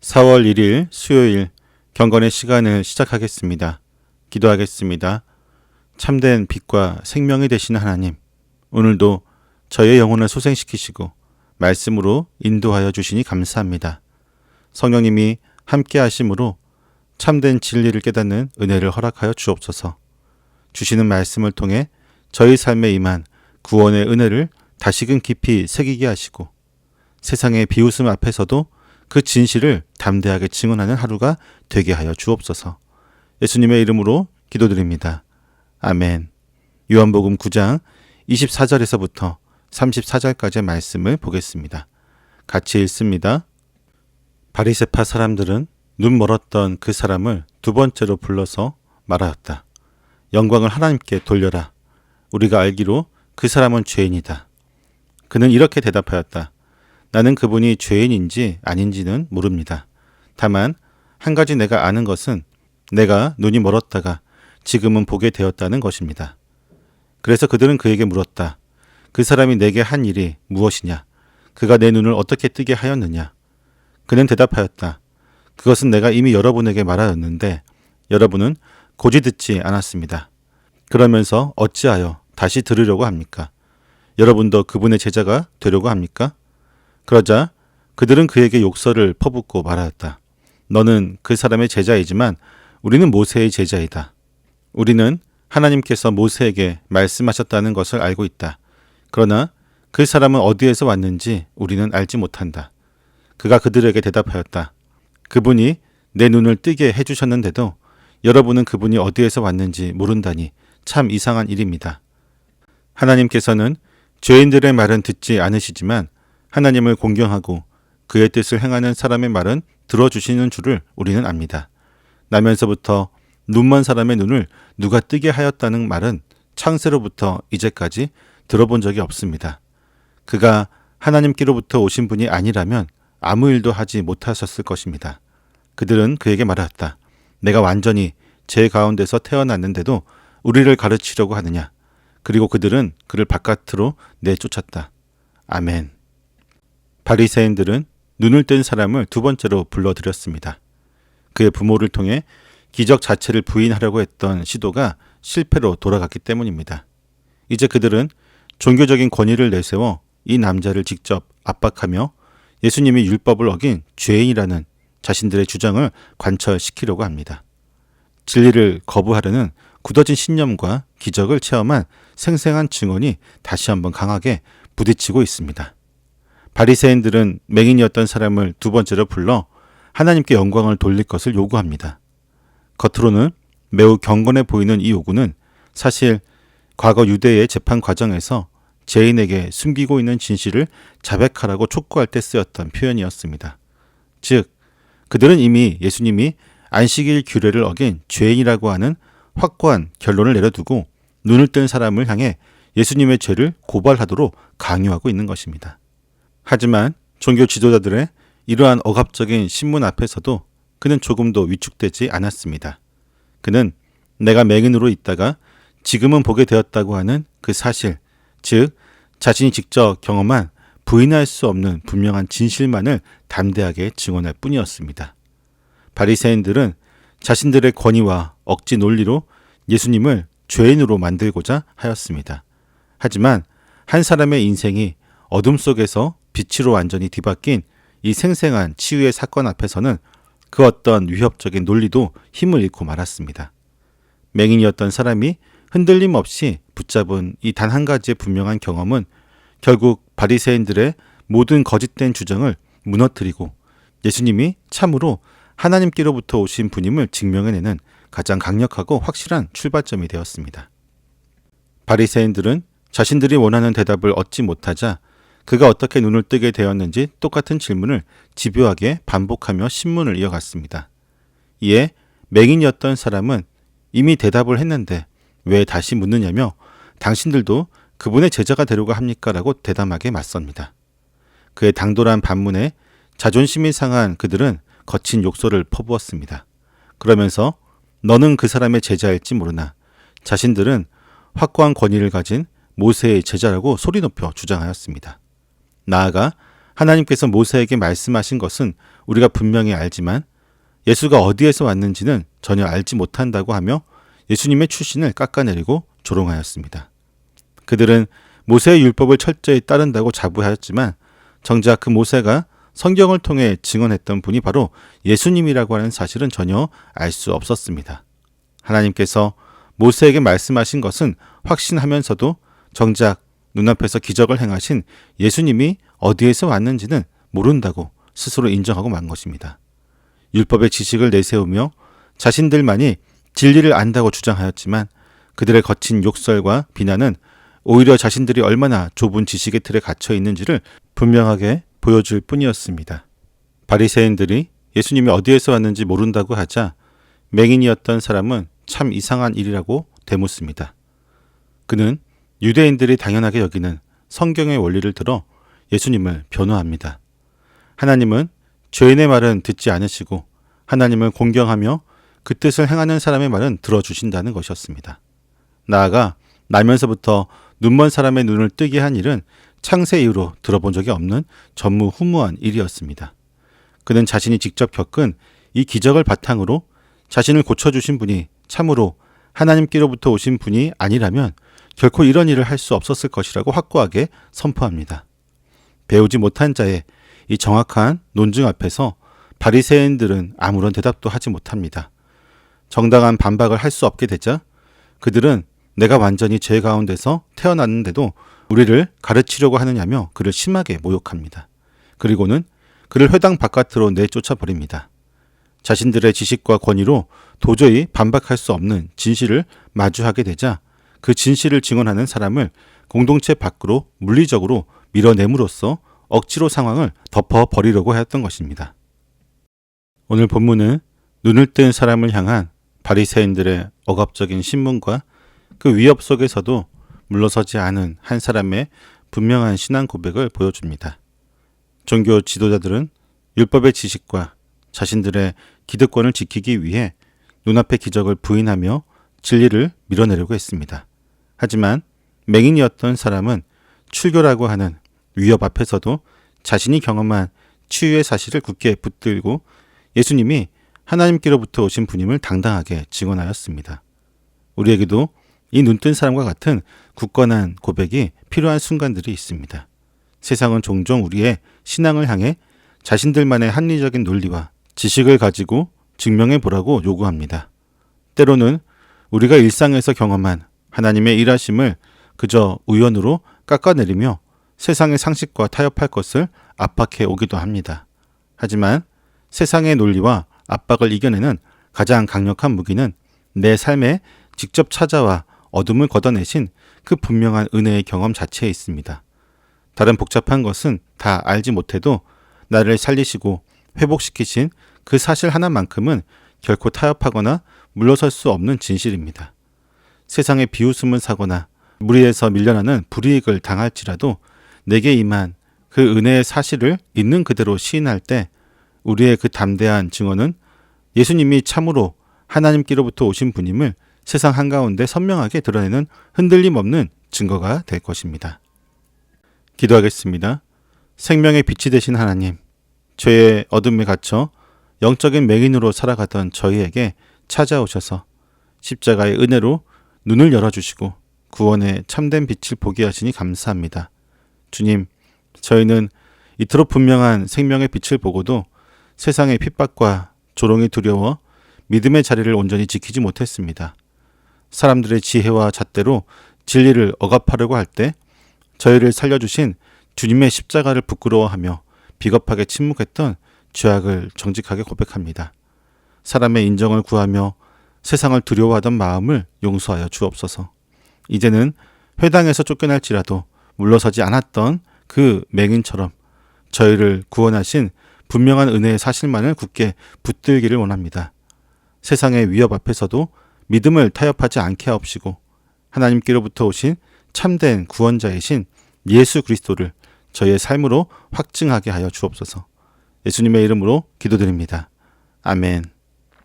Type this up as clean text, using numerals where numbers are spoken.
4월 1일 수요일 경건의 시간을 시작하겠습니다. 기도하겠습니다. 참된 빛과 생명이 되시는 하나님, 오늘도 저의 영혼을 소생시키시고 말씀으로 인도하여 주시니 감사합니다. 성령님이 함께 하심으로 참된 진리를 깨닫는 은혜를 허락하여 주옵소서. 주시는 말씀을 통해 저희 삶에 임한 구원의 은혜를 다시금 깊이 새기게 하시고 세상의 비웃음 앞에서도 그 진실을 담대하게 증언하는 하루가 되게 하여 주옵소서. 예수님의 이름으로 기도드립니다. 아멘. 요한복음 9장 24절에서부터 34절까지의 말씀을 보겠습니다. 같이 읽습니다. 바리새파 사람들은 눈 멀었던 그 사람을 두 번째로 불러서 말하였다. 영광을 하나님께 돌려라. 우리가 알기로 그 사람은 죄인이다. 그는 이렇게 대답하였다. 나는 그분이 죄인인지 아닌지는 모릅니다. 다만 한 가지 내가 아는 것은 내가 눈이 멀었다가 지금은 보게 되었다는 것입니다. 그래서 그들은 그에게 물었다. 그 사람이 내게 한 일이 무엇이냐? 그가 내 눈을 어떻게 뜨게 하였느냐? 그는 대답하였다. 그것은 내가 이미 여러분에게 말하였는데 여러분은 고지 듣지 않았습니다. 그러면서 어찌하여 다시 들으려고 합니까? 여러분도 그분의 제자가 되려고 합니까? 그러자 그들은 그에게 욕설을 퍼붓고 말하였다. 너는 그 사람의 제자이지만 우리는 모세의 제자이다. 우리는 하나님께서 모세에게 말씀하셨다는 것을 알고 있다. 그러나 그 사람은 어디에서 왔는지 우리는 알지 못한다. 그가 그들에게 대답하였다. 그분이 내 눈을 뜨게 해주셨는데도 여러분은 그분이 어디에서 왔는지 모른다니 참 이상한 일입니다. 하나님께서는 죄인들의 말은 듣지 않으시지만 하나님을 공경하고 그의 뜻을 행하는 사람의 말은 들어주시는 줄을 우리는 압니다. 나면서부터 눈먼 사람의 눈을 누가 뜨게 하였다는 말은 창세로부터 이제까지 들어본 적이 없습니다. 그가 하나님께로부터 오신 분이 아니라면 아무 일도 하지 못하셨을 것입니다. 그들은 그에게 말하였다. 내가 완전히 죄 가운데서 태어났는데도 우리를 가르치려고 하느냐? 그리고 그들은 그를 바깥으로 내쫓았다. 아멘. 바리새인들은 눈을 뜬 사람을 두 번째로 불러들였습니다. 그의 부모를 통해 기적 자체를 부인하려고 했던 시도가 실패로 돌아갔기 때문입니다. 이제 그들은 종교적인 권위를 내세워 이 남자를 직접 압박하며 예수님이 율법을 어긴 죄인이라는 자신들의 주장을 관철시키려고 합니다. 진리를 거부하려는 굳어진 신념과 기적을 체험한 생생한 증언이 다시 한번 강하게 부딪히고 있습니다. 바리새인들은 맹인이었던 사람을 두 번째로 불러 하나님께 영광을 돌릴 것을 요구합니다. 겉으로는 매우 경건해 보이는 이 요구는 사실 과거 유대의 재판 과정에서 죄인에게 숨기고 있는 진실을 자백하라고 촉구할 때 쓰였던 표현이었습니다. 즉, 그들은 이미 예수님이 안식일 규례를 어긴 죄인이라고 하는 확고한 결론을 내려두고 눈을 뜬 사람을 향해 예수님의 죄를 고발하도록 강요하고 있는 것입니다. 하지만 종교 지도자들의 이러한 억압적인 신문 앞에서도 그는 조금도 위축되지 않았습니다. 그는 내가 맹인으로 있다가 지금은 보게 되었다고 하는 그 사실, 즉 자신이 직접 경험한 부인할 수 없는 분명한 진실만을 담대하게 증언할 뿐이었습니다. 바리새인들은 자신들의 권위와 억지 논리로 예수님을 죄인으로 만들고자 하였습니다. 하지만 한 사람의 인생이 어둠 속에서 빛으로 완전히 뒤바뀐 이 생생한 치유의 사건 앞에서는 그 어떤 위협적인 논리도 힘을 잃고 말았습니다. 맹인이었던 사람이 흔들림 없이 붙잡은 이 단 한 가지의 분명한 경험은 결국 바리새인들의 모든 거짓된 주장을 무너뜨리고 예수님이 참으로 하나님께로부터 오신 분임을 증명해내는 가장 강력하고 확실한 출발점이 되었습니다. 바리새인들은 자신들이 원하는 대답을 얻지 못하자 그가 어떻게 눈을 뜨게 되었는지 똑같은 질문을 집요하게 반복하며 신문을 이어갔습니다. 이에 맹인이었던 사람은 이미 대답을 했는데 왜 다시 묻느냐며 당신들도 그분의 제자가 되려고 합니까? 라고 대담하게 맞섭니다. 그의 당돌한 반문에 자존심이 상한 그들은 거친 욕설을 퍼부었습니다. 그러면서 너는 그 사람의 제자일지 모르나 자신들은 확고한 권위를 가진 모세의 제자라고 소리 높여 주장하였습니다. 나아가 하나님께서 모세에게 말씀하신 것은 우리가 분명히 알지만 예수가 어디에서 왔는지는 전혀 알지 못한다고 하며 예수님의 출신을 깎아내리고 조롱하였습니다. 그들은 모세의 율법을 철저히 따른다고 자부하였지만 정작 그 모세가 성경을 통해 증언했던 분이 바로 예수님이라고 하는 사실은 전혀 알 수 없었습니다. 하나님께서 모세에게 말씀하신 것은 확신하면서도 정작 눈앞에서 기적을 행하신 예수님이 어디에서 왔는지는 모른다고 스스로 인정하고 만 것입니다. 율법의 지식을 내세우며 자신들만이 진리를 안다고 주장하였지만 그들의 거친 욕설과 비난은 오히려 자신들이 얼마나 좁은 지식의 틀에 갇혀 있는지를 분명하게 보여줄 뿐이었습니다. 바리새인들이 예수님이 어디에서 왔는지 모른다고 하자 맹인이었던 사람은 참 이상한 일이라고 되묻습니다. 그는 유대인들이 당연하게 여기는 성경의 원리를 들어 예수님을 변호합니다. 하나님은 죄인의 말은 듣지 않으시고 하나님을 공경하며 그 뜻을 행하는 사람의 말은 들어주신다는 것이었습니다. 나아가 나면서부터 눈먼 사람의 눈을 뜨게 한 일은 창세 이후로 들어본 적이 없는 전무후무한 일이었습니다. 그는 자신이 직접 겪은 이 기적을 바탕으로 자신을 고쳐주신 분이 참으로 하나님께로부터 오신 분이 아니라면 결코 이런 일을 할 수 없었을 것이라고 확고하게 선포합니다. 배우지 못한 자의 이 정확한 논증 앞에서 바리새인들은 아무런 대답도 하지 못합니다. 정당한 반박을 할 수 없게 되자 그들은 내가 완전히 죄 가운데서 태어났는데도 우리를 가르치려고 하느냐며 그를 심하게 모욕합니다. 그리고는 그를 회당 바깥으로 내쫓아 버립니다. 자신들의 지식과 권위로 도저히 반박할 수 없는 진실을 마주하게 되자 그 진실을 증언하는 사람을 공동체 밖으로 물리적으로 밀어냄으로써 억지로 상황을 덮어버리려고 하였던 것입니다. 오늘 본문은 눈을 뜬 사람을 향한 바리새인들의 억압적인 신문과 그 위협 속에서도 물러서지 않은 한 사람의 분명한 신앙 고백을 보여줍니다. 종교 지도자들은 율법의 지식과 자신들의 기득권을 지키기 위해 눈앞의 기적을 부인하며 진리를 밀어내려고 했습니다. 하지만 맹인이었던 사람은 출교라고 하는 위협 앞에서도 자신이 경험한 치유의 사실을 굳게 붙들고 예수님이 하나님께로부터 오신 분임을 당당하게 증언하였습니다. 우리에게도 이 눈뜬 사람과 같은 굳건한 고백이 필요한 순간들이 있습니다. 세상은 종종 우리의 신앙을 향해 자신들만의 합리적인 논리와 지식을 가지고 증명해 보라고 요구합니다. 때로는 우리가 일상에서 경험한 하나님의 일하심을 그저 우연으로 깎아내리며 세상의 상식과 타협할 것을 압박해 오기도 합니다. 하지만 세상의 논리와 압박을 이겨내는 가장 강력한 무기는 내 삶에 직접 찾아와 어둠을 걷어내신 그 분명한 은혜의 경험 자체에 있습니다. 다른 복잡한 것은 다 알지 못해도 나를 살리시고 회복시키신 그 사실 하나만큼은 결코 타협하거나 물러설 수 없는 진실입니다. 세상에 비웃음을 사거나 무리에서 밀려나는 불이익을 당할지라도 내게 임한 그 은혜의 사실을 있는 그대로 시인할 때 우리의 그 담대한 증언은 예수님이 참으로 하나님께로부터 오신 분임을 세상 한가운데 선명하게 드러내는 흔들림 없는 증거가 될 것입니다. 기도하겠습니다. 생명의 빛이 되신 하나님, 죄의 어둠에 갇혀 영적인 맹인으로 살아가던 저희에게 찾아오셔서 십자가의 은혜로 눈을 열어주시고 구원의 참된 빛을 보게 하시니 감사합니다. 주님, 저희는 이토록 분명한 생명의 빛을 보고도 세상의 핍박과 조롱이 두려워 믿음의 자리를 온전히 지키지 못했습니다. 사람들의 지혜와 잣대로 진리를 억압하려고 할 때 저희를 살려주신 주님의 십자가를 부끄러워하며 비겁하게 침묵했던 죄악을 정직하게 고백합니다. 사람의 인정을 구하며 세상을 두려워하던 마음을 용서하여 주옵소서. 이제는 회당에서 쫓겨날지라도 물러서지 않았던 그 맹인처럼 저희를 구원하신 분명한 은혜의 사실만을 굳게 붙들기를 원합니다. 세상의 위협 앞에서도 믿음을 타협하지 않게 하옵시고 하나님께로부터 오신 참된 구원자이신 예수 그리스도를 저희의 삶으로 확증하게 하여 주옵소서. 예수님의 이름으로 기도드립니다. 아멘.